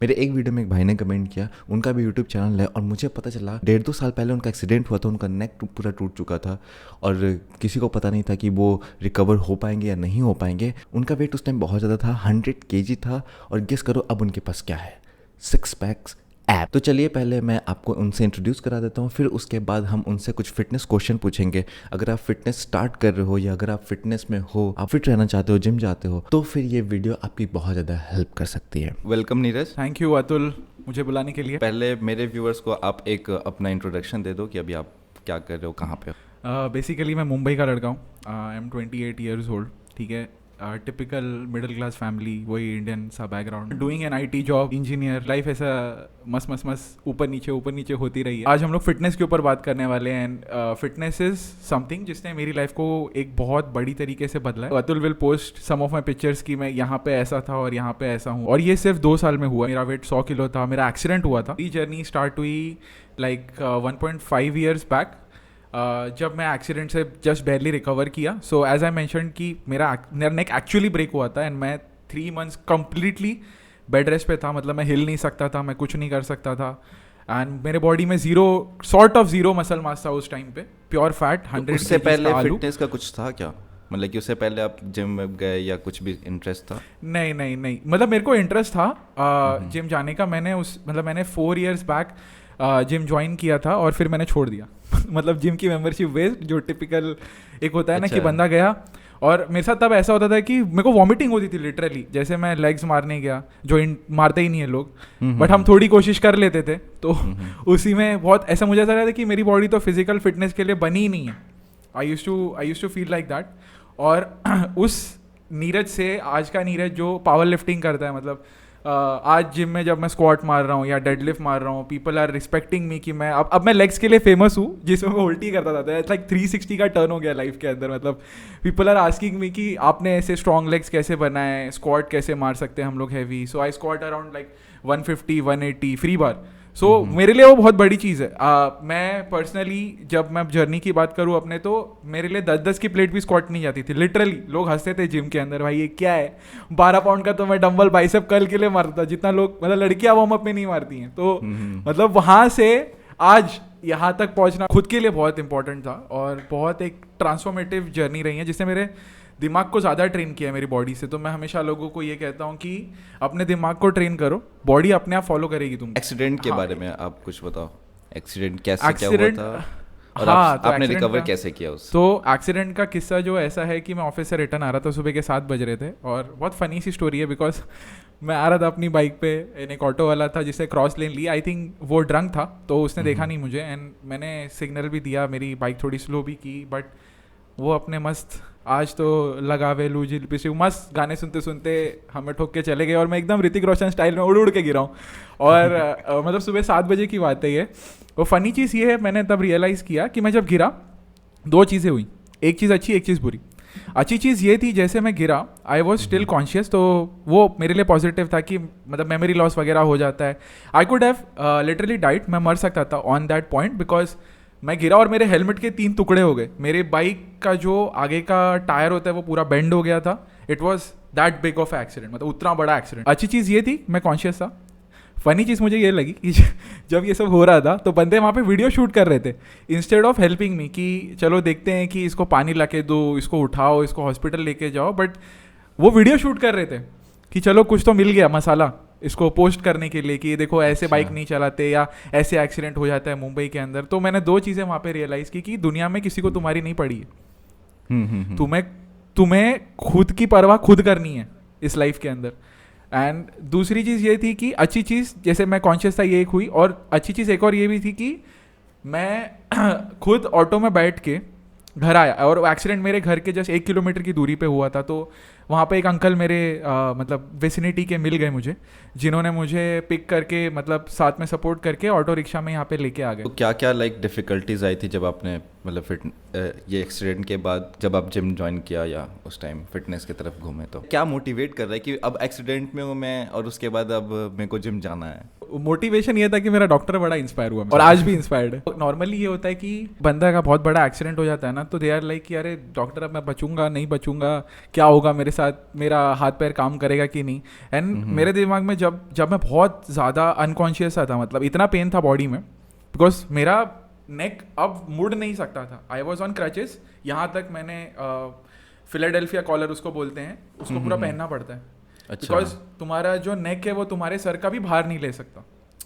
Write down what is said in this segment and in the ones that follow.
मेरे एक वीडियो में एक भाई ने कमेंट किया, उनका भी यूट्यूब चैनल है और मुझे पता चला 1.5-2 साल पहले उनका एक्सीडेंट हुआ था, उनका नेक पूरा टूट चुका था और किसी को पता नहीं था कि वो रिकवर हो पाएंगे या नहीं हो पाएंगे। उनका वेट उस टाइम बहुत ज़्यादा था, 100 kg था और गेस करो अब उनके पास क्या है, 6 पैक्स ऐप। तो चलिए पहले मैं आपको उनसे इंट्रोड्यूस करा देता हूँ, फिर उसके बाद हम उनसे कुछ फिटनेस क्वेश्चन पूछेंगे। अगर आप फिटनेस स्टार्ट कर रहे हो या अगर आप फिटनेस में हो, आप फिट रहना चाहते हो, जिम जाते हो, तो फिर ये वीडियो आपकी बहुत ज़्यादा हेल्प कर सकती है। Welcome Neeraj. Thank you Atul मुझे बुलाने के लिए। पहले मेरे व्यूअर्स को आप एक अपना इंट्रोडक्शन दे दो कि अभी आप क्या कर रहे हो, कहाँ पे हो। बेसिकली मैं मुंबई का लड़का हूँ। I am 28 years old. ठीक है, टिपिकल मिडिल क्लास फैमिली, वही इंडियन सा background, doing an IT job, engineer. Life ऐसा मस्त ऊपर नीचे होती रही है। आज हम लोग फिटनेस के ऊपर बात करने वाले हैं एंड फिटनेस इज समथिंग जिसने मेरी लाइफ को एक बहुत बड़ी तरीके से बदला है। Atul will post some of my pictures कि मैं यहाँ पे ऐसा था और यहाँ पे ऐसा हूँ, और ये सिर्फ 2 साल में हुआ। मेरा वेट 100 किलो था, मेरा एक्सीडेंट हुआ था। ये जर्नी स्टार्ट हुई लाइक 1.5 ईयर्स बैक, जब मैं एक्सीडेंट से जस्ट बैरली रिकवर किया। सो एज आई मैंशन कि मेरा नेक एक्चुअली ब्रेक हुआ था एंड मैं 3 months कम्प्लीटली बेड रेस्ट पे था। मतलब मैं हिल नहीं सकता था, मैं कुछ नहीं कर सकता था एंड मेरे बॉडी में जीरो मसल मास था उस टाइम पे, प्योर फैट। 100 उससे पहले फिटनेस का कुछ था क्या, मतलब कि उससे पहले आप जिम में गए या कुछ भी इंटरेस्ट था? नहीं, मतलब मेरे को इंटरेस्ट था जिम जाने का। मैंने 4 years बैक जिम ज्वाइन किया था और फिर मैंने छोड़ दिया। मतलब जिम की मेंबरशिप वेस्ट, जो टिपिकल एक होता है ना कि बंदा गया। और मेरे साथ तब ऐसा होता था कि मेरे को वॉमिटिंग होती थी लिटरली। जैसे मैं लेग्स मारने गया, जो मारते ही नहीं है लोग, बट हम थोड़ी कोशिश कर लेते थे, तो उसी में बहुत ऐसा मुझे ऐसा लगा था कि मेरी बॉडी तो फिजिकल फिटनेस के लिए बनी ही नहीं है। I use to feel like that. और उस नीरज से आज का नीरज जो पावर लिफ्टिंग करता है, मतलब आज जिम में जब मैं स्क्वाट मार रहा हूँ या डेडलिफ्ट मार रहा हूँ, पीपल आर रिस्पेक्टिंग मी कि मैं अब मैं लेग्स के लिए फेमस हूँ, जिसमें मैं उल्टी करता था। इट्स लाइक 360 का टर्न हो गया लाइफ के अंदर। मतलब पीपल आर आस्किंग मी कि आपने ऐसे स्ट्रॉन्ग लेग्स कैसे बनाए, स्क्वाट कैसे मार सकते हैं हम लोग हैवी। सो आई स्क्वाट अराउंड लाइक 150 180 फ्री बार। सो मेरे लिए वो बहुत बड़ी चीज़ है। मैं पर्सनली जब मैं जर्नी की बात करूँ अपने, तो मेरे लिए 10-10 की प्लेट भी स्क्वाट नहीं जाती थी। लिटरली लोग हंसते थे जिम के अंदर, भाई ये क्या है, 12 पाउंड का तो मैं डंबल बाइसेप कर्ल के लिए मारता, जितना लोग मतलब लड़कियां वार्म अप में नहीं मारती हैं। तो मतलब वहाँ से आज यहाँ तक पहुँचना खुद के लिए बहुत इंपॉर्टेंट था और बहुत एक ट्रांसफॉर्मेटिव जर्नी रही है, जिससे मेरे दिमाग को ज़्यादा ट्रेन किया है मेरी बॉडी से। तो मैं हमेशा लोगों को ये कहता हूँ कि अपने दिमाग को ट्रेन करो, बॉडी अपने आप फॉलो करेगी तुम। एक्सीडेंट के बारे में आप कुछ बताओ, एक्सीडेंट कैसे क्या हुआ था और आपने रिकवर कैसे किया उससे? तो एक्सीडेंट का किस्सा जो ऐसा है कि मैं ऑफिस से रिटर्न आ रहा था, सुबह के 7 बज रहे थे, और बहुत फनी सी स्टोरी है बिकॉज मैं आ रहा था अपनी बाइक पे, एक ऑटो वाला था जिससे क्रॉस लेन लिया। आई थिंक वो ड्रंक था, तो उसने देखा नहीं मुझे एंड मैंने सिग्नल भी दिया, मेरी बाइक थोड़ी स्लो भी की, बट वो अपने मस्त आज तो लगावे लूजिल पिछले मस्त गाने सुनते सुनते हमें ठोक के चले गए और मैं एकदम ऋतिक रोशन स्टाइल में उड़ के गिरा हूँ। और मतलब सुबह 7 बजे की बात है ये। वो फनी चीज़ ये है, मैंने तब रियलाइज़ किया कि मैं जब गिरा 2 चीज़ें हुई, एक चीज़ अच्छी एक चीज़ बुरी। अच्छी चीज़ ये थी, जैसे मैं गिरा आई वॉज स्टिल कॉन्शियस, तो वो मेरे लिए पॉजिटिव था कि मतलब मेमोरी लॉस वगैरह हो जाता है। I could have literally died, मैं मर सकता था ऑन दैट पॉइंट, बिकॉज मैं गिरा और मेरे हेलमेट के 3 टुकड़े हो गए। मेरे बाइक का जो आगे का टायर होता है वो पूरा बेंड हो गया था। It was that big of accident, मतलब उतना बड़ा एक्सीडेंट। अच्छी चीज़ ये थी मैं कॉन्शियस था। फनी चीज़ मुझे ये लगी कि जब ये सब हो रहा था तो बंदे वहाँ पे वीडियो शूट कर रहे थे, इंस्टेड ऑफ हेल्पिंग मी कि चलो देखते हैं कि इसको पानी ला के दो, इसको उठाओ, इसको हॉस्पिटल लेके जाओ, बट वो वीडियो शूट कर रहे थे कि चलो कुछ तो मिल गया मसाला इसको पोस्ट करने के लिए कि देखो ऐसे बाइक नहीं चलाते या ऐसे एक्सीडेंट हो जाता है मुंबई के अंदर। तो मैंने 2 चीज़ें वहाँ पे रियलाइज़ की कि दुनिया में किसी को तुम्हारी नहीं पड़ी है, तुम्हें खुद की परवाह खुद करनी है इस लाइफ के अंदर। एंड दूसरी चीज़ ये थी कि अच्छी चीज़, जैसे मैं कॉन्शियस था, ये एक हुई, और अच्छी चीज़ एक और ये भी थी कि मैं खुद ऑटो में बैठ के घर आया, और एक्सीडेंट मेरे घर के जस्ट 1 किलोमीटर की दूरी पे हुआ था। तो वहाँ पे एक अंकल मेरे मतलब वेसिनिटी के मिल गए मुझे, जिन्होंने मुझे पिक करके मतलब साथ में सपोर्ट करके ऑटो रिक्शा में यहाँ पे लेके आ गए। तो क्या क्या लाइक डिफ़िकल्टीज आई थी जब आपने मतलब ये एक्सीडेंट के बाद जब आप जिम ज्वाइन किया या उस टाइम फिटनेस की तरफ घूमे, तो क्या मोटिवेट कर रहा है कि अब एक्सीडेंट में हूँ मैं और उसके बाद अब मेरे को जिम जाना है? मोटिवेशन ये था कि मेरा डॉक्टर बड़ा इंस्पायर हुआ और आज भी इंस्पायर्ड है। नॉर्मली ये होता है कि बंदा का बहुत बड़ा एक्सीडेंट हो जाता है ना, तो दे आर लाइक कि अरे डॉक्टर अब मैं बचूंगा नहीं बचूंगा, क्या होगा मेरे साथ मेरा हाथ पैर काम करेगा कि नहीं. एंड मेरे दिमाग में जब मैं बहुत ज़्यादा अनकॉन्शियस था, मतलब इतना पेन था बॉडी में, बिकॉज मेरा नेक अब मुड़ नहीं सकता था. I was on crutches. यहाँ तक मैंने फिलाडेल्फिया कॉलर उसको बोलते हैं, उसको पूरा पहनना पड़ता है. बिकॉज तुम्हारा जो नेक है वो तुम्हारे सर का भी भार नहीं ले सकता,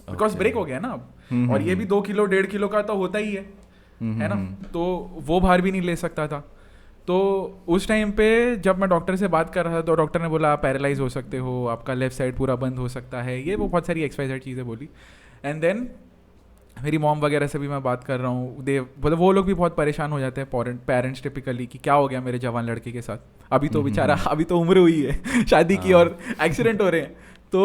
बिकॉज ब्रेक हो गया ना अब. और ये भी 2 किलो 1.5 किलो का तो होता ही है ना. तो वो भार भी नहीं ले सकता था. तो उस टाइम पे जब मैं डॉक्टर से बात कर रहा था तो डॉक्टर ने बोला आप पैरालाइज हो सकते हो, आपका लेफ्ट साइड पूरा बंद हो सकता है, ये वो बहुत सारी एक्सरसाइज चीज़ें बोली. एंड देन मेरी मॉम वगैरह से भी मैं बात कर रहा हूँ, मतलब वो लोग भी बहुत परेशान हो जाते हैं पेरेंट्स टिपिकली कि क्या हो गया मेरे जवान लड़के के साथ, अभी तो बेचारा अभी तो उम्र हुई है शादी की और एक्सीडेंट हो रहे हैं. तो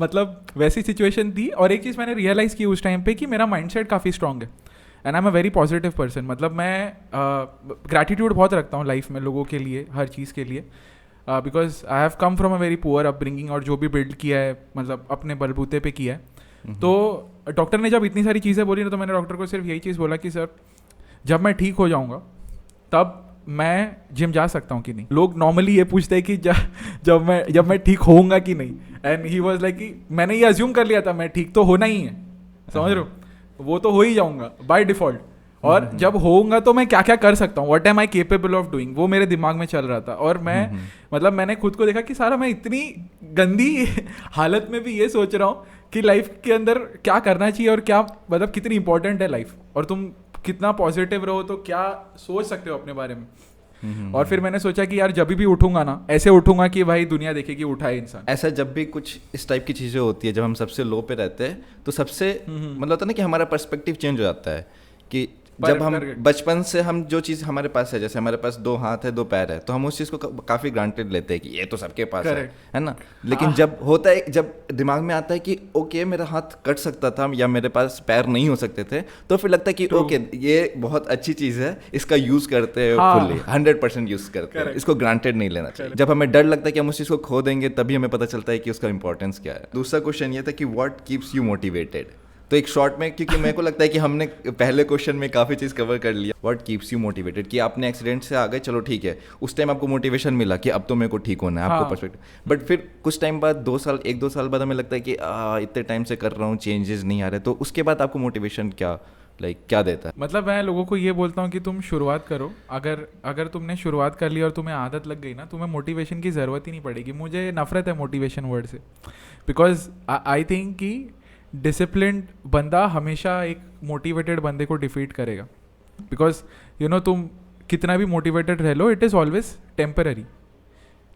मतलब वैसी सिचुएशन थी. और एक चीज़ मैंने रियलाइज़ की उस टाइम पे कि मेरा माइंडसेट काफ़ी स्ट्रांग है and I am a very positive person. मतलब मैं ग्रैटिट्यूड बहुत रखता हूँ लाइफ में, लोगों के लिए, हर चीज़ के लिए, because I have come from a very poor upbringing और जो भी बिल्ड किया है मतलब अपने बलबूते पे किया है. तो डॉक्टर ने जब इतनी सारी चीज़ें बोली ना तो मैंने डॉक्टर को सिर्फ यही चीज़ बोला कि सर जब मैं ठीक हो जाऊँगा तब मैं जिम जा सकता हूँ कि नहीं. लोग नॉर्मली ये पूछते हैं कि जब मैं ठीक होऊंगा कि नहीं. एंड ही वाज लाइक कि मैंने ये अज्यूम कर लिया था मैं ठीक तो होना ही है, समझ रहे हो, वो तो हो ही जाऊंगा बाय डिफ़ॉल्ट. और जब होऊंगा तो मैं क्या क्या कर सकता हूँ, what am I capable of doing, वो मेरे दिमाग में चल रहा था. और मैं मतलब मैंने खुद को देखा कि सारा मैं इतनी गंदी हालत में भी ये सोच रहा हूँ कि लाइफ के अंदर क्या करना चाहिए और क्या मतलब कितनी इंपॉर्टेंट है लाइफ, और तुम कितना पॉजिटिव रहो तो क्या सोच सकते हो अपने बारे में. और फिर मैंने सोचा कि यार जब भी उठूंगा ना ऐसे उठूंगा कि भाई दुनिया देखेगी उठा है इंसान. ऐसा जब भी कुछ इस टाइप की चीज़ें होती है, जब हम सबसे लो पे रहते हैं तो सबसे मतलब होता है ना कि हमारा पर्सपेक्टिव चेंज हो जाता है कि जब हम बचपन से हम जो चीज़ हमारे पास है, जैसे हमारे पास 2 हाथ है 2 पैर है, तो हम उस चीज़ को काफ़ी ग्रांटेड लेते हैं कि ये तो सबके पास है ना. लेकिन जब होता है, जब दिमाग में आता है कि ओके मेरा हाथ कट सकता था या मेरे पास पैर नहीं हो सकते थे, तो फिर लगता है कि ओके ये बहुत अच्छी चीज़ है, इसका यूज़ करते हैं फुल्ली 100% यूज़ करते हैं, इसको ग्रांटेड नहीं लेना चाहिए. जब हमें डर लगता है कि हम उस चीज़ को खो देंगे तभी हमें पता चलता है कि उसका इंपॉर्टेंस क्या है. दूसरा क्वेश्चन ये था कि व्हाट कीप्स यू मोटिवेटेड. तो एक शॉर्ट में, क्योंकि मेरे को लगता है कि हमने पहले क्वेश्चन में काफ़ी चीज़ कवर कर लिया. व्हाट कीप्स यू मोटिवेटेड, कि आपने एक्सीडेंट से आ गए, चलो ठीक है, उस टाइम आपको मोटिवेशन मिला कि अब तो मेरे को ठीक होना है, आपको पर्सपेक्टिव. बट फिर कुछ टाइम बाद 1-2 साल बाद हमें लगता है कि इतने टाइम से कर रहा हूँ, चेंजेस नहीं आ रहे, तो उसके बाद आपको मोटिवेशन क्या देता है. मतलब मैं लोगों को ये बोलता हूँ कि तुम शुरुआत करो. अगर तुमने शुरुआत कर ली और तुम्हें आदत लग गई ना, तुम्हें मोटिवेशन की ज़रूरत ही नहीं पड़ेगी. मुझे नफरत है मोटिवेशन वर्ड से, बिकॉज आई थिंक कि डिसिप्लिन्ड बंदा हमेशा एक मोटिवेटेड बंदे को डिफीट करेगा. बिकॉज यू नो तुम कितना भी मोटिवेटेड रह लो, इट इज़ ऑलवेज टेम्पररी.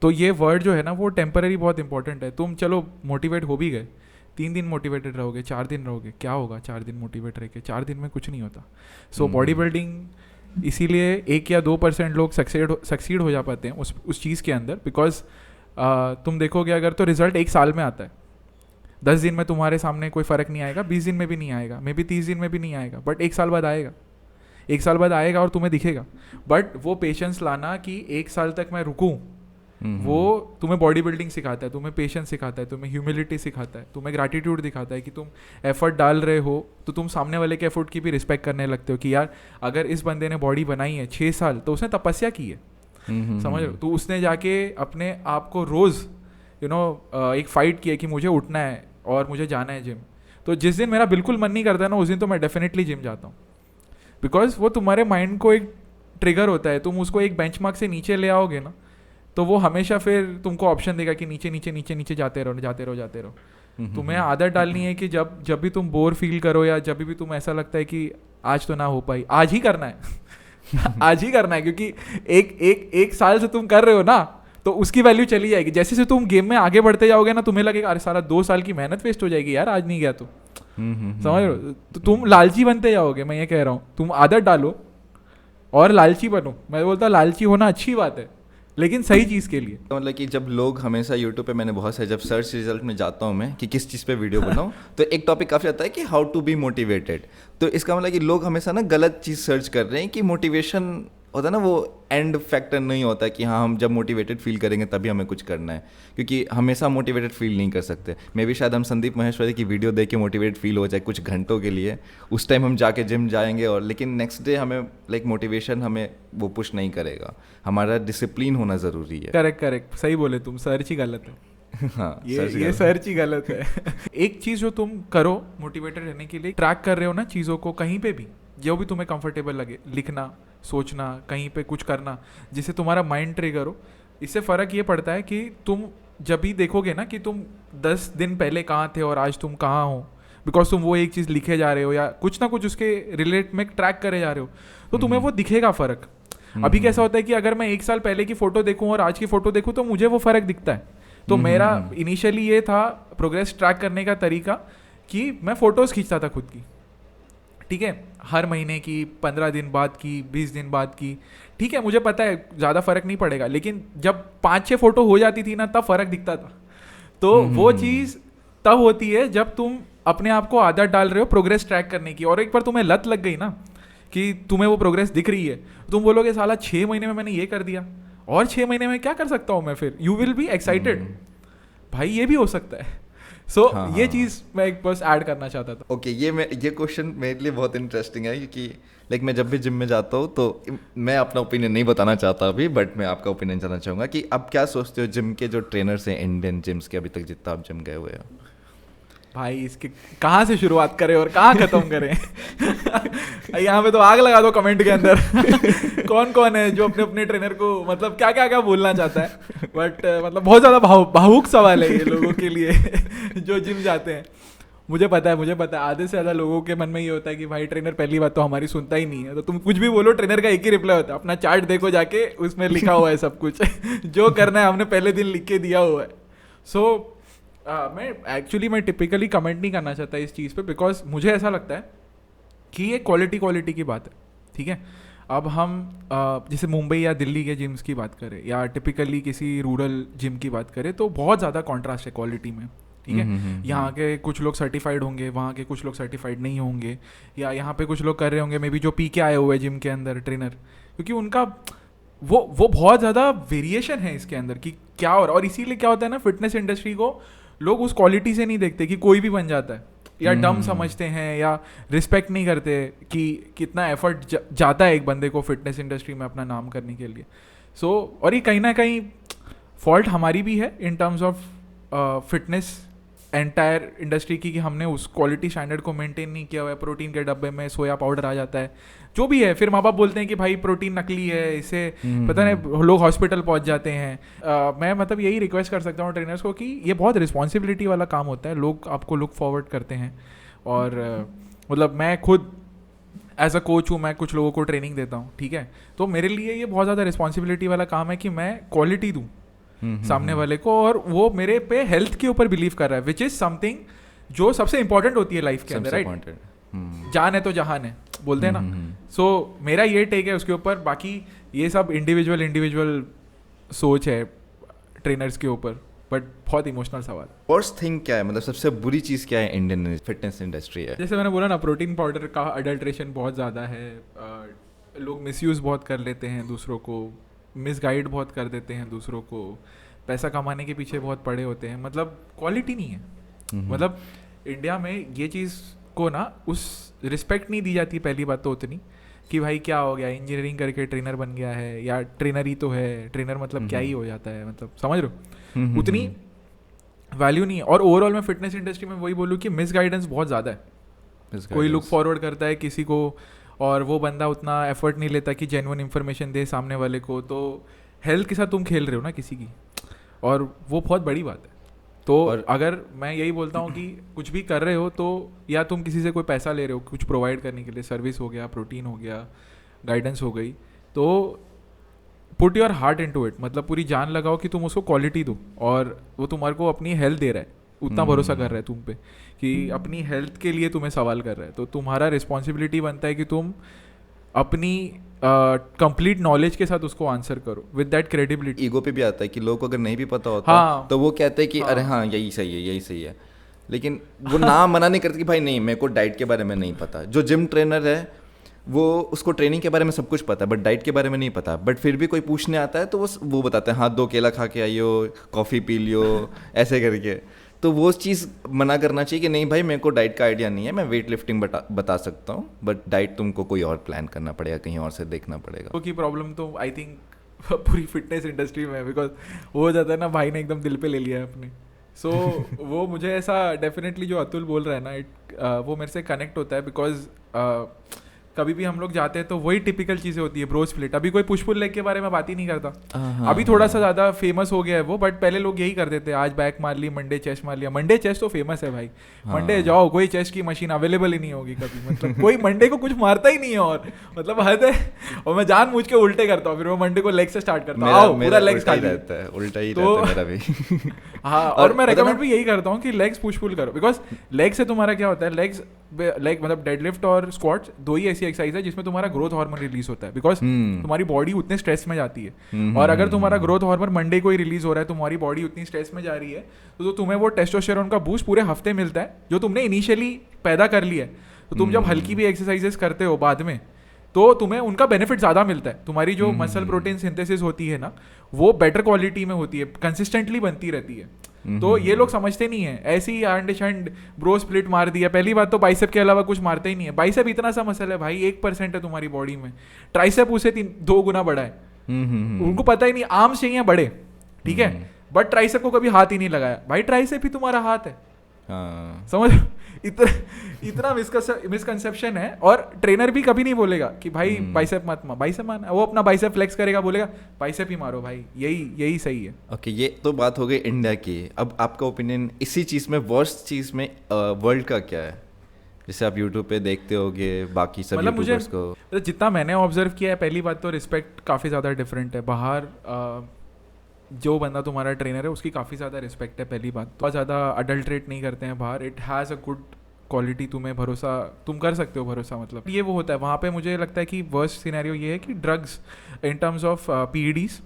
तो ये वर्ड जो है ना वो टेम्पररी बहुत इंपॉर्टेंट है. तुम चलो मोटिवेट हो भी गए, 3 दिन मोटिवेटेड रहोगे, 4 दिन रहोगे, क्या होगा 4 दिन मोटिवेट रह के? 4 दिन में कुछ नहीं होता. सो बॉडी बिल्डिंग इसीलिए 1 या 2% लोग सक्सीड हो जा पाते हैं उस चीज़ के अंदर. बिकॉज तुम देखोगे अगर तो रिजल्ट 1 साल में आता है. 10 दिन में तुम्हारे सामने कोई फ़र्क नहीं आएगा, 20 दिन में भी नहीं आएगा, मे बी 30 दिन में भी नहीं आएगा, बट 1 साल बाद आएगा. 1 साल बाद आएगा और तुम्हें दिखेगा. बट वो पेशेंस लाना कि 1 साल तक मैं रुकूं, वो तुम्हें बॉडी बिल्डिंग सिखाता है, तुम्हें पेशेंस सिखाता है, तुम्हें ह्यूमिलिटी सिखाता है, तुम्हें ग्रैटिट्यूड दिखाता है कि तुम एफर्ट डाल रहे हो तो तुम सामने वाले के एफर्ट की भी रिस्पेक्ट करने लगते हो कि यार अगर इस बंदे ने बॉडी बनाई है 6 साल तो उसने तपस्या की है. समझ लो, तो उसने जाके अपने आप को रोज़ एक फ़ाइट किया कि मुझे उठना है और मुझे जाना है जिम. तो जिस दिन मेरा बिल्कुल मन नहीं करता ना उस दिन तो मैं डेफिनेटली जिम जाता हूँ. बिकॉज वो तुम्हारे माइंड को एक ट्रिगर होता है. तुम उसको एक बेंचमार्क से नीचे ले आओगे ना तो वो हमेशा फिर तुमको ऑप्शन देगा कि नीचे नीचे नीचे नीचे जाते रहो. तुम्हें आदत डालनी है कि जब भी तुम बोर फील करो या जब भी तुम ऐसा लगता है कि आज तो ना हो पाई, आज ही करना है आज ही करना है. क्योंकि एक साल से तुम कर रहे हो ना तो उसकी वैल्यू चली जाएगी. जैसे से तुम गेम में आगे बढ़ते जाओगे ना तुम्हें लगेगा अरे सारा 2 साल की मेहनत वेस्ट हो जाएगी यार, आज नहीं गया तो. समझ रहे हो, तो तुम लालची बनते जाओगे. मैं ये कह रहा हूँ तुम आदत डालो और लालची बनो. मैं बोलता लालची होना अच्छी बात है लेकिन सही चीज़ के लिए. तो मतलब कि जब लोग हमेशा यूट्यूब पे, मैंने बहुत सारे जब सर्च रिजल्ट में जाता हूँ मैं कि किस चीज़ पे वीडियो बनाऊँ तो एक टॉपिक काफ़ी आता है कि हाउ टू बी मोटिवेटेड. तो इसका मतलब कि लोग हमेशा ना गलत चीज़ सर्च कर रहे हैं कि मोटिवेशन होता है ना, वो एंड फैक्टर नहीं होता कि हाँ हम जब मोटिवेटेड फील करेंगे तभी हमें कुछ करना है, क्योंकि हमेशा मोटिवेटेड फील नहीं कर सकते। मे भी शायद हम संदीप महेश्वरी की वीडियो देख के मोटिवेटेड फील हो जाए कुछ घंटों के लिए, उस टाइम हम जाके जिम जाएंगे, और लेकिन नेक्स्ट डे हमें लाइक मोटिवेशन हमें वो पुश नहीं करेगा। हमारा डिसिप्लिन होना ज़रूरी है। करेक्ट, सही बोले तुम, सर्च ही गलत है। हाँ, ये सर्च ही गलत है। एक चीज जो तुम करो मोटिवेटेड रहने के लिए, ट्रैक कर रहे हो ना चीज़ों को, कहीं पे भी जो भी तुम्हें कंफर्टेबल लगे, लिखना, सोचना, कहीं पे कुछ करना जिससे तुम्हारा माइंड ट्रिगर हो। इससे फ़र्क ये पड़ता है कि तुम जब भी देखोगे ना कि तुम 10 दिन पहले कहाँ थे और आज तुम कहाँ हो, बिकॉज तुम वो एक चीज़ लिखे जा रहे हो या कुछ ना कुछ उसके रिलेट में ट्रैक करे जा रहे हो, तो तुम्हें वो दिखेगा फ़र्क। अभी कैसा होता है कि अगर मैं 1 साल पहले की फ़ोटो देखूँ और आज की फ़ोटो देखूँ तो मुझे वो फ़र्क दिखता है। तो मेरा इनिशियली ये था प्रोग्रेस ट्रैक करने का तरीका कि मैं फ़ोटोज़ खींचता था खुद की, ठीक है, हर महीने की, 15 दिन बाद की, 20 दिन बाद की, ठीक है, मुझे पता है ज़्यादा फ़र्क नहीं पड़ेगा, लेकिन जब 5-6 फ़ोटो हो जाती थी ना तब फ़र्क दिखता था। तो वो चीज़ तब होती है जब तुम अपने आप को आदत डाल रहे हो प्रोग्रेस ट्रैक करने की, और एक बार तुम्हें लत लग गई ना कि तुम्हें वो प्रोग्रेस दिख रही है, तुम बोलोगे साला 6 महीने में मैंने ये कर दिया और 6 महीने में क्या कर सकता हूँ मैं, फिर यू विल बी एक्साइटेड, भाई ये भी हो सकता है। सो ये चीज़ मैं एक बस ऐड करना चाहता था। ओके, ये क्वेश्चन मेरे लिए बहुत इंटरेस्टिंग है, क्योंकि लाइक मैं जब भी जिम में जाता हूँ तो मैं अपना ओपिनियन नहीं बताना चाहता अभी, बट मैं आपका ओपिनियन जानना चाहूँगा कि आप क्या सोचते हो जिम के जो ट्रेनर्स हैं इंडियन जिम्स के, अभी तक जितना आप जिम गए हुए हो। भाई इसके कहाँ से शुरुआत करें और कहाँ खत्म करें? यहाँ पे तो आग लगा दो कमेंट के अंदर। कौन कौन है जो अपने अपने ट्रेनर को मतलब क्या क्या क्या बोलना चाहता है, बट मतलब बहुत ज़्यादा भावुक सवाल है ये लोगों के लिए जो जिम जाते हैं। मुझे पता है आधे से ज़्यादा लोगों के मन में ये होता है कि भाई ट्रेनर पहली बात तो हमारी सुनता ही नहीं है, तो तुम कुछ भी बोलो ट्रेनर का एक ही रिप्लाई होता है, अपना चार्ट देखो जाके, उसमें लिखा हुआ है सब कुछ जो करना है हमने पहले दिन लिख के दिया हुआ है। सो मैं टिपिकली कमेंट नहीं करना चाहता इस चीज़ पे, बिकॉज मुझे ऐसा लगता है कि ये क्वालिटी की बात है, ठीक है। अब हम जैसे मुंबई या दिल्ली के जिम्स की बात करें या टिपिकली किसी रूरल जिम की बात करें तो बहुत ज़्यादा कॉन्ट्रास्ट है क्वालिटी में, ठीक है। यहाँ के कुछ लोग सर्टिफाइड होंगे, वहाँ के कुछ लोग सर्टिफाइड नहीं होंगे, या यहाँ पे कुछ लोग कर रहे होंगे मे बी जो पी के आए हुए जिम के अंदर ट्रेनर, क्योंकि उनका वो बहुत ज़्यादा वेरिएशन है इसके अंदर कि क्या और इसीलिए क्या होता है ना, फिटनेस इंडस्ट्री को लोग उस क्वालिटी से नहीं देखते कि कोई भी बन जाता है, या डम समझते हैं या रिस्पेक्ट नहीं करते कि कितना एफर्ट जाता है एक बंदे को फिटनेस इंडस्ट्री में अपना नाम करने के लिए। सो और ये कहीं ना कहीं फॉल्ट हमारी भी है in terms of fitness entire industry की, कि हमने उस क्वालिटी स्टैंडर्ड को मेंटेन नहीं किया हुआ है। प्रोटीन के डब्बे में सोया पाउडर आ जाता है, जो भी है, फिर माँ बाप बोलते हैं कि भाई प्रोटीन नकली है, इससे पता नहीं लोग हॉस्पिटल पहुँच जाते हैं। मैं मतलब यही रिक्वेस्ट कर सकता हूँ ट्रेनर्स को कि ये बहुत रिस्पॉन्सिबिलिटी वाला काम होता है, लोग आपको लुक फॉरवर्ड करते हैं, और मतलब मैं खुद एज अ कोच हूँ, मैं कुछ लोगों को ट्रेनिंग देता हूँ, ठीक है, तो मेरे लिए ये बहुत ज़्यादा रिस्पॉन्सिबिलिटी वाला काम है कि मैं क्वालिटी दूँ सामने वाले को, और वो मेरे पे हेल्थ के ऊपर बिलीव कर रहा है, विच इज़ समथिंग जो सबसे इंपॉर्टेंट होती है लाइफ के अंदर, राइट। जान है तो जहान है बोलते हैं ना। सो मेरा ये टेक है उसके ऊपर, बाकी ये सब इंडिविजुअल सोच है ट्रेनर्स के ऊपर, बट बहुत इमोशनल सवाल। वर्स्ट थिंग क्या है, मतलब सबसे बुरी चीज़ क्या है इंडियन फिटनेस इंडस्ट्री है? जैसे मैंने बोला ना, प्रोटीन पाउडर का अडल्ट्रेशन बहुत ज़्यादा है, लोग मिसयूज़ बहुत कर लेते हैं दूसरों को, मिसगाइड बहुत कर देते हैं दूसरों को, पैसा कमाने के पीछे बहुत पड़े होते हैं, मतलब क्वालिटी नहीं है। मतलब इंडिया में ये चीज़ को ना उस रिस्पेक्ट नहीं दी जाती, पहली बात तो उतनी कि भाई क्या हो गया, इंजीनियरिंग करके ट्रेनर बन गया है, या ट्रेनर ही तो है, ट्रेनर मतलब क्या ही हो जाता है, मतलब समझ रहे हो, उतनी वैल्यू नहीं है। और ओवरऑल मैं फिटनेस इंडस्ट्री में वही बोलूँ कि मिसगाइडेंस बहुत ज़्यादा है। कोई लुक फॉरवर्ड करता है किसी को और वो बंदा उतना एफर्ट नहीं लेता कि जेन्युइन इन्फॉर्मेशन दे सामने वाले को, तो हेल्थ के साथ तुम खेल रहे हो ना किसी की, और वो बहुत बड़ी बात है। तो और अगर मैं यही बोलता हूँ कि कुछ भी कर रहे हो तो या तुम किसी से कोई पैसा ले रहे हो कुछ प्रोवाइड करने के लिए, सर्विस हो गया, प्रोटीन हो गया, गाइडेंस हो गई, तो put your heart into it, मतलब पूरी जान लगाओ कि तुम उसको क्वालिटी दो, और वो तुम्हारे को अपनी हेल्थ दे रहा है, उतना भरोसा कर रहा है तुम पे कि अपनी हेल्थ के लिए तुम्हें सवाल कर रहा है, तो तुम्हारा रिस्पॉन्सिबिलिटी बनता है कि तुम अपनी कंप्लीट नॉलेज के साथ उसको आंसर करो विद दैट क्रेडिबिलिटी। ईगो पे भी आता है कि लोगों को अगर नहीं भी पता होता तो वो कहते हैं कि अरे हाँ यही सही है, लेकिन वो ना मना नहीं करते कि भाई नहीं मेरे को डाइट के बारे में नहीं पता। जो जिम ट्रेनर है वो उसको ट्रेनिंग के बारे में सब कुछ पता है बट डाइट के बारे में नहीं पता, बट फिर भी कोई पूछने आता है तो वो बताते हैं हाँ 2 केला खा के आइयो, कॉफ़ी पी लियो ऐसे करके। तो वो चीज़ मना करना चाहिए कि नहीं भाई मेरे को डाइट का आइडिया नहीं है, मैं वेट लिफ्टिंग बता सकता हूँ बट डाइट तुमको कोई और प्लान करना पड़ेगा, कहीं और से देखना पड़ेगा। की प्रॉब्लम तो आई थिंक पूरी फिटनेस इंडस्ट्री में, बिकॉज वो हो जाता है ना, भाई ने एकदम दिल पे ले लिया है अपने। सो वो मुझे ऐसा डेफिनेटली जो अतुल बोल रहा है ना, वो मेरे से कनेक्ट होता है बिकॉज कभी भी हम लोग जाते हैं तो वही टिपिकल चीज़ें होती है, ब्रो स्प्लिट। अभी कोई पुश पुल लेग के बारे में बात ही नहीं करता। अभी थोड़ा सा ज़्यादा फेमस हो गया है वो, बट पहले लोग यही करते थे, आज बैक मार ली, मंडे चेस्ट मार लिया। मंडे चेस्ट तो फेमस है भाई, मंडे जाओ, कोई चेस्ट की मशीन अवेलेबल ही नहीं होगी कभी, मतलब कोई मंडे को कुछ मारता ही नहीं है, और मतलब हद है। और मैं जानबूझ के उल्टे करता हूँ, फिर मैं मंडे को लेग से स्टार्ट करता हूँ, पूरा लेग्स खा रहता है, उल्टा ही रहता है मेरा भी। हाँ, और मैं रेकमेंड भी यही करता हूँ कि लेग्स पुश पुल करो, बिकॉज लेग से तुम्हारा क्या होता है, लेग्स मतलब डेडलिफ्ट और स्क्वाट्स 2 ही ऐसी एक्सरसाइज है जिसमें तुम्हारा ग्रोथ हार्मोन रिलीज होता है, बिकॉज तुम्हारी बॉडी उतने स्ट्रेस में जाती है। और अगर तुम्हारा ग्रोथ हार्मोन मंडे को ही रिलीज हो रहा है, तुम्हारी बॉडी उतनी स्ट्रेस में जा रही है, तो तुम्हें वो टेस्टोस्टेरोन का बूस्ट पूरे हफ्ते मिलता है जो तुमने इनिशियली पैदा कर लिया है। तो तुम जब हल्की भी एक्सरसाइजेस करते हो बाद में, तो तुम्हें उनका बेनिफिट ज़्यादा मिलता है। तुम्हारी जो मसल प्रोटीन सिंथेसिस होती है ना, वो बेटर क्वालिटी में होती है, कंसिस्टेंटली बनती रहती है। तो ये लोग समझते नहीं है, ऐसे ही आंड शंड ब्रो स्प्लिट मार दिया। पहली बात तो बाइसेप के अलावा कुछ मारते ही नहीं है। बाइसेप इतना सा मसल है भाई, 1% है तुम्हारी बॉडी में। ट्राइसेप उसे 2 गुना बड़ा है। उनको पता ही नहीं, आर्म्स चाहिए बड़े, ठीक है, बट ट्राइसेप को कभी हाथ ही नहीं लगाया। भाई ट्राइसेप ही तुम्हारा हाथ है, समझ। इतना मिसकंसेप्शन है। और ट्रेनर भी कभी नहीं बोलेगा कि भाई बाइसेप मत मार, बाइसेप मारना, वो अपना बाइसेप फ्लेक्स करेगा, बोलेगा बाइसेप ही मारो भाई, यही सही है। ओके, ये तो बात हो गई इंडिया की। अब आपका ओपिनियन इसी चीज़ में, वर्स्ट चीज़ में वर्ल्ड का क्या है? जैसे आप यूट्यूब पे देखते होगे बाकी सब यूट्यूबर्स को, तो जितना मैंने ऑब्जर्व किया है, पहली बात तो रिस्पेक्ट काफ़ी ज़्यादा डिफरेंट है। बाहर जो बंदा तुम्हारा ट्रेनर है उसकी काफ़ी ज़्यादा रिस्पेक्ट है, पहली बात। बहुत ज़्यादा अडल्ट्रेट नहीं करते हैं बाहर। It has a good quality, तुम्हें भरोसा, तुम कर सकते हो भरोसा, मतलब ये वो होता है। वहाँ पे मुझे लगता है कि वर्स्ट सिनेरियो ये है कि drugs in terms of PEDs,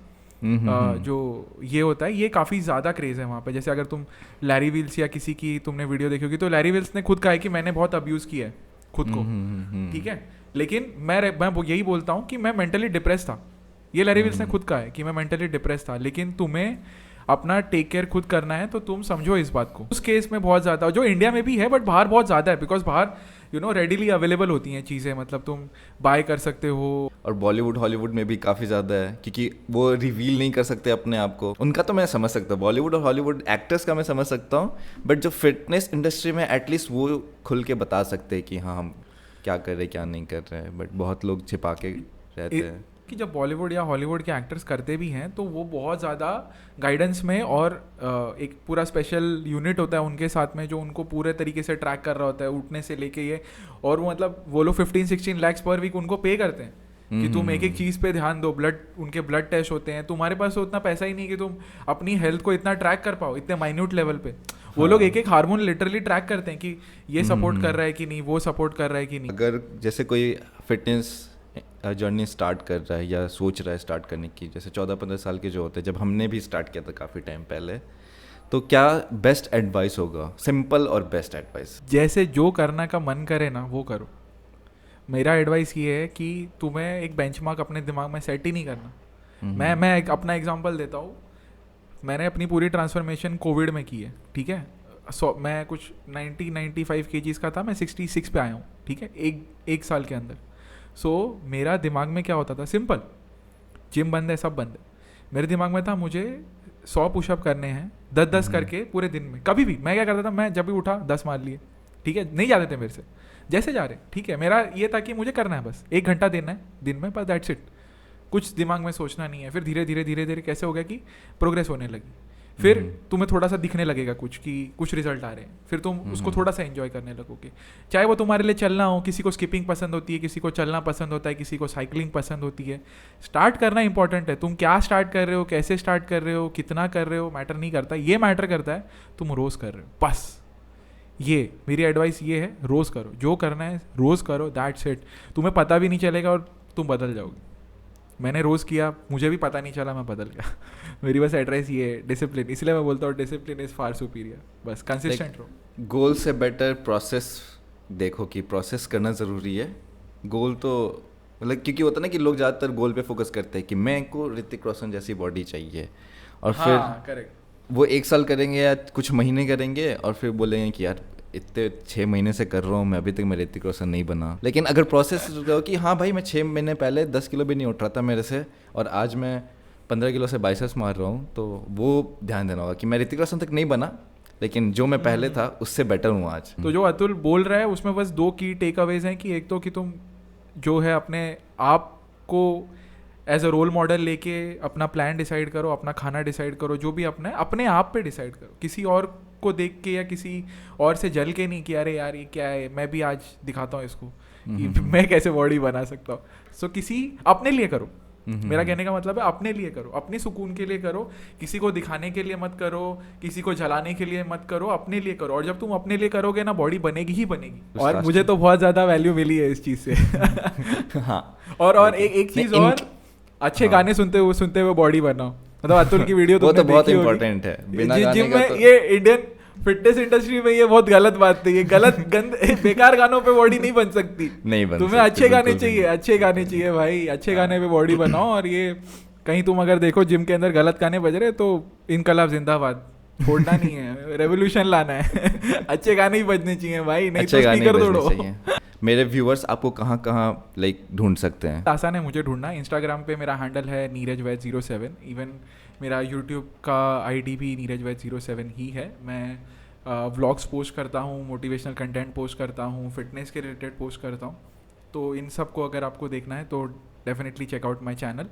जो ये होता है, ये काफ़ी ज़्यादा क्रेज़ है वहाँ पे। जैसे अगर तुम लैरी विल्स या किसी की तुमने वीडियो देखी होगी, तो लैरी विल्स ने खुद कहा है कि मैंने बहुत अब्यूज़ किया है खुद को, ठीक है, लेकिन मैं यही बोलता हूँ कि मैं मेंटली डिप्रेस था। ये लैरी विल्स ने खुद कहा है कि मैं मेंटली डिप्रेस था, लेकिन तुम्हें अपना टेक केयर खुद करना है, तो तुम समझो इस बात को। उस केस में बहुत ज़्यादा, जो इंडिया में भी है बट बाहर बहुत ज़्यादा है, बिकॉज बाहर रेडीली अवेलेबल होती हैं चीज़ें, मतलब तुम बाय कर सकते हो। और बॉलीवुड हॉलीवुड में भी काफ़ी ज़्यादा है, क्योंकि वो रिवील नहीं कर सकते अपने आप को। उनका तो मैं समझ सकता हूँ, बॉलीवुड और हॉलीवुड एक्टर्स का मैं समझ सकता हूँ, बट जो फिटनेस इंडस्ट्री में एटलीस्ट वो खुल के बता सकते हैं कि हाँ हम क्या कर रहे हैं क्या नहीं कर रहे हैं, बट बहुत लोग छिपा के रहते हैं। कि जब बॉलीवुड या हॉलीवुड के एक्टर्स करते भी हैं तो वो बहुत ज़्यादा गाइडेंस में, और एक पूरा स्पेशल यूनिट होता है उनके साथ में जो उनको पूरे तरीके से ट्रैक कर रहा होता है, उठने से लेके ये। और वो मतलब वो लोग 15-16 lakhs पर वीक उनको पे करते हैं कि तुम एक एक चीज़ पे ध्यान दो। उनके ब्लड टेस्ट होते हैं, तुम्हारे पास तो उतना पैसा ही नहीं कि तुम अपनी हेल्थ को इतना ट्रैक कर पाओ इतने माइन्यूट लेवल पे। वो लोग एक एक हार्मोन लिटरली ट्रैक करते हैं कि ये सपोर्ट कर रहा है कि नहीं, वो सपोर्ट कर रहा है कि नहीं। अगर जैसे कोई फिटनेस जर्नी स्टार्ट कर रहा है या सोच रहा है स्टार्ट करने की, जैसे 14-15 साल के जो होते हैं, जब हमने भी स्टार्ट किया था काफ़ी टाइम पहले, तो क्या बेस्ट एडवाइस होगा, सिंपल और बेस्ट एडवाइस? जैसे जो करना का मन करे ना वो करो। मेरा एडवाइस ये है कि तुम्हें एक बेंचमार्क अपने दिमाग में सेट ही नहीं करना। मैं एक अपना एग्जांपल देता हूँ। मैंने अपनी पूरी ट्रांसफॉर्मेशन कोविड में की है, ठीक है। मैं कुछ 90-95 kgs का था, मैं 66 पे आया हूँ, ठीक है, एक साल के अंदर। सो मेरा दिमाग में क्या होता था, सिंपल, जिम बंद है, सब बंद है। मेरे दिमाग में था मुझे 100 पुशअप करने हैं 10-10 करके पूरे दिन में। कभी भी मैं क्या करता था, मैं जब भी उठा 10 मार लिए, ठीक है, नहीं जाते थे मेरे से, जैसे जा रहे, ठीक है। मेरा ये था कि मुझे करना है, बस 1 घंटा देना है दिन में, बस दैट्स इट। कुछ दिमाग में सोचना नहीं है। फिर धीरे धीरे कैसे हो गया कि प्रोग्रेस होने लगी। फिर तुम्हें थोड़ा सा दिखने लगेगा कुछ कि कुछ रिजल्ट आ रहे हैं, फिर तुम उसको थोड़ा सा एंजॉय करने लगोगे। चाहे वो तुम्हारे लिए चलना हो, किसी को स्किपिंग पसंद होती है, किसी को चलना पसंद होता है, किसी को साइकिलिंग पसंद होती है। स्टार्ट करना इंपॉर्टेंट है। तुम क्या स्टार्ट कर रहे हो, कैसे स्टार्ट कर रहे हो, कितना कर रहे हो, मैटर नहीं करता। ये मैटर करता है तुम रोज़ कर रहे हो, बस। ये मेरी एडवाइस ये है, रोज़ करो, जो करना है रोज़ करो, दैट्स इट। तुम्हें पता भी नहीं चलेगा और तुम बदल जाओगे। मैंने रोज़ किया, मुझे भी पता नहीं चला, मैं बदल गया। मेरी बस एड्रेस ये है, डिसिप्लिन। इसलिए मैं बोलता हूँ डिसिप्लिन इज़ फार सुपीरियर। बस कंसिस्टेंट रहो। गोल से बेटर प्रोसेस देखो कि प्रोसेस करना ज़रूरी है, गोल तो मतलब क्योंकि होता है ना कि लोग ज़्यादातर गोल पे फोकस करते हैं कि मैं को ऋतिक रोशन जैसी बॉडी चाहिए, और फिर हाँ करेक्ट। वो 1 साल करेंगे या कुछ महीने करेंगे और फिर बोलेंगे कि यार इतने 6 महीने से कर रहा हूँ मैं, अभी तक मैं ऋतिक रोशन नहीं बना। लेकिन अगर प्रोसेस रहो कि हाँ भाई मैं 6 महीने पहले 10 किलो भी नहीं उठ रहा था मेरे से, और आज मैं 15 किलो से बाइसेप्स मार रहा हूँ, तो वो ध्यान देना होगा कि मैं ऋतिक रोशन तक नहीं बना, लेकिन जो मैं पहले था उससे बेटर हूँ आज। तो जो अतुल बोल रहा है उसमें बस 2 की टेक अवेज हैं कि एक तो कि तुम जो है अपने आप को एज अ रोल मॉडल लेके अपना प्लान डिसाइड करो, अपना खाना डिसाइड करो, जो भी अपना है अपने आप पे डिसाइड करो, किसी और को देख के या किसी और से जल के नहीं कि अरे यार ये क्या है, मैं भी आज दिखाता हूँ इसको कि मैं कैसे बॉडी बना सकता हूँ। सो किसी अपने लिए करो, मेरा कहने का मतलब है अपने लिए करो, अपने सुकून के लिए करो, किसी को दिखाने के लिए मत करो, किसी को जलाने के लिए मत करो, अपने लिए करो। और जब तुम अपने लिए करोगे ना बॉडी बनेगी ही बनेगी। और मुझे तो बहुत ज़्यादा वैल्यू मिली है इस चीज़ से। हाँ, और एक चीज़ और, अच्छे गाने सुनते हुए बॉडी बनाओ। मतलब अतुल की वीडियो वो तो बहुत देखी होगी। इम्पोर्टेंट है, बिना गाने जिम का में तो ये इंडियन फिटनेस इंडस्ट्री में ये बहुत गलत बात है, ये गलत बेकार गानों पे बॉडी नहीं बन सकती। नहीं बन तुम्हें सकती, अच्छे गाने बिल्कुल भी चाहिए, नहीं। अच्छे गाने चाहिए भाई, अच्छे गाने पे बॉडी बनाओ। और ये कहीं तुम अगर देखो जिम के अंदर गलत गाने बज रहे तो इनकलाब जिंदाबाद, छोड़ना नहीं है, रेवोल्यूशन लाना है। अच्छे गाने ही बजने चाहिए भाई, नहीं तो अच्छे गाने स्पीकर बजने तोड़ो। चाहिए। मेरे व्यूअर्स आपको कहाँ कहाँ लाइक ढूंढ सकते हैं? आसान है मुझे ढूंढना, इंस्टाग्राम पे मेरा हैंडल है नीरज वैद 07। इवन मेरा यूट्यूब का आईडी भी नीरज वैद 07 ही है। मैं व्लॉग्स पोस्ट करता हूँ, मोटिवेशनल कंटेंट पोस्ट करता हूँ, फिटनेस के रिलेटेड पोस्ट करता हूँ। तो इन सब को अगर आपको देखना है तो डेफिनेटली चेकआउट माई चैनल।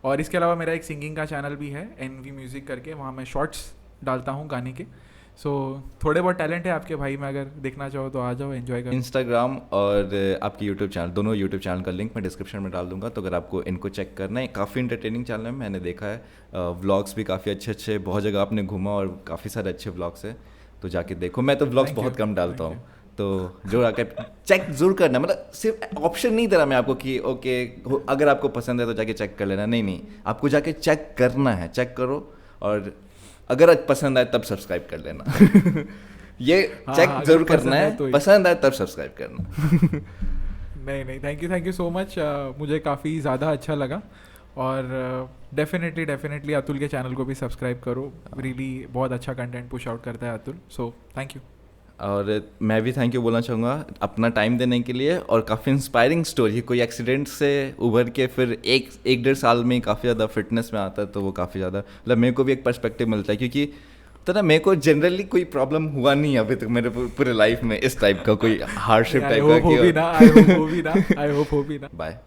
और इसके अलावा मेरा एक सिंगिंग का चैनल भी है NV म्यूज़िक करके, वहाँ मैं शॉर्ट्स डालता हूँ गाने के। सो थोड़े बहुत टैलेंट है आपके भाई में, अगर देखना चाहो तो आ जाओ, एंजॉय करो। इंस्टाग्राम और आपके यूट्यूब चैनल, दोनों यूट्यूब चैनल का लिंक मैं डिस्क्रिप्शन में डाल दूंगा, तो अगर आपको इनको चेक करना है, काफ़ी इंटरटेनिंग चैनल है, मैंने देखा है। व्लॉग्स भी काफ़ी अच्छे अच्छे, बहुत जगह आपने घूमा और काफ़ी सारे अच्छे व्लॉग्स है, तो जाके देखो। मैं तो व्लॉग्स बहुत कम डालता हूँ, तो जो आकर चेक जरूर करना। मतलब सिर्फ ऑप्शन नहीं दे रहा मैं आपको कि ओके अगर आपको पसंद है तो जाके चेक कर लेना, नहीं, आपको जाके चेक करना है, चेक करो, और अगर पसंद आए तब सब्सक्राइब कर लेना। ये चेक जरूर करना है, पसंद आए तब सब्सक्राइब करना। नहीं, थैंक यू सो मच। मुझे काफ़ी ज़्यादा अच्छा लगा। और डेफिनेटली अतुल के चैनल को भी सब्सक्राइब करो, रियली बहुत अच्छा कंटेंट पुश आउट करता है अतुल। So thank you. और मैं भी थैंक यू बोलना चाहूँगा अपना टाइम देने के लिए, और काफ़ी इंस्पायरिंग स्टोरी, कोई एक्सीडेंट से उभर के फिर एक 1.5 साल में काफ़ी ज़्यादा फिटनेस में आता है, तो वो काफ़ी ज़्यादा मतलब मेरे को भी एक पर्सपेक्टिव मिलता है, क्योंकि तो ना मेरे को जनरली कोई प्रॉब्लम हुआ नहीं अभी तक मेरे पूरे लाइफ में इस टाइप का, कोई हार्डशिप टाइप का। आई होप हो भी ना। बाय।